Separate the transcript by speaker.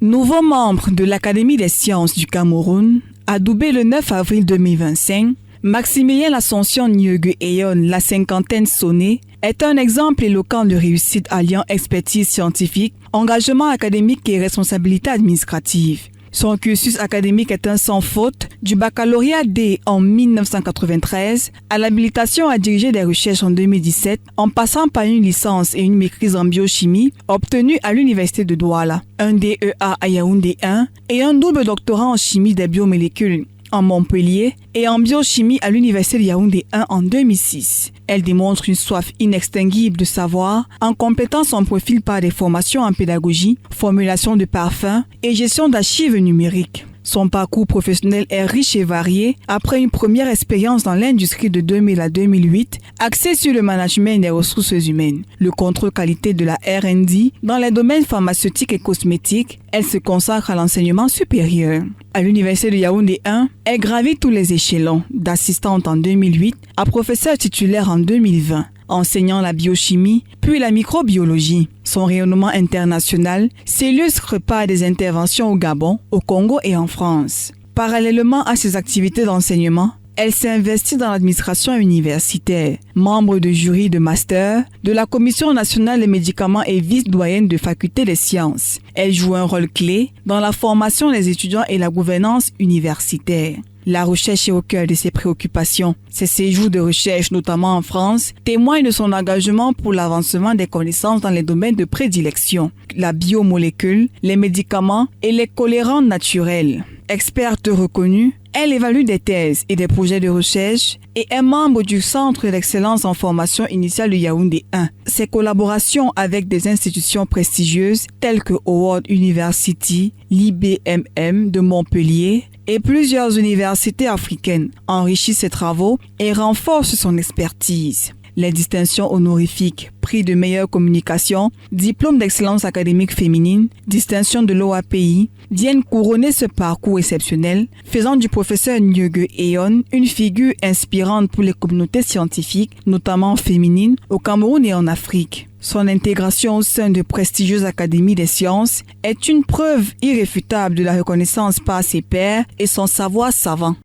Speaker 1: Nouveau membre de l'Académie des sciences du Cameroun, adoubé le 9 avril 2025, Maximilien L'Ascension Nyeugue Eyon, la cinquantaine sonnée, est un exemple éloquent de réussite alliant expertise scientifique, engagement académique et responsabilité administrative. Son cursus académique est un sans faute, du baccalauréat D en 1993 à l'habilitation à diriger des recherches en 2017, en passant par une licence et une maîtrise en biochimie obtenue à l'université de Douala, un DEA à Yaoundé 1 et un double doctorat en chimie des biomolécules en Montpellier et en biochimie à l'université de Yaoundé 1 en 2006. Elle démontre une soif inextinguible de savoir en complétant son profil par des formations en pédagogie, formulation de parfums et gestion d'archives numériques. Son parcours professionnel est riche et varié après une première expérience dans l'industrie de 2000 à 2008, axée sur le management des ressources humaines, le contrôle qualité de la R&D dans les domaines pharmaceutiques et cosmétiques. Elle se consacre à l'enseignement supérieur. À l'université de Yaoundé 1, elle gravit tous les échelons, d'assistante en 2008 à professeure titulaire en 2020. Enseignant la biochimie, puis la microbiologie. Son rayonnement international s'illustre par des interventions au Gabon, au Congo et en France. Parallèlement à ses activités d'enseignement, elle s'investit dans l'administration universitaire, membre de jury de master, de la Commission nationale des médicaments et vice-doyenne de faculté des sciences. Elle joue un rôle clé dans la formation des étudiants et la gouvernance universitaire. La recherche est au cœur de ses préoccupations. Ses séjours de recherche, notamment en France, témoignent de son engagement pour l'avancement des connaissances dans les domaines de prédilection, la biomolécule, les médicaments et les colorants naturels. Experte reconnue, elle évalue des thèses et des projets de recherche et est membre du Centre d'excellence en formation initiale de Yaoundé 1. Ses collaborations avec des institutions prestigieuses telles que Howard University, l'IBMM de Montpellier et plusieurs universités africaines enrichissent ses travaux et renforcent son expertise. Les distinctions honorifiques, prix de meilleure communication, diplôme d'excellence académique féminine, distinction de l'OAPI, viennent couronner ce parcours exceptionnel, faisant du professeur Nyeugue Eyon une figure inspirante pour les communautés scientifiques, notamment féminines, au Cameroun et en Afrique. Son intégration au sein de prestigieuses académies des sciences est une preuve irréfutable de la reconnaissance par ses pairs et son savoir savant.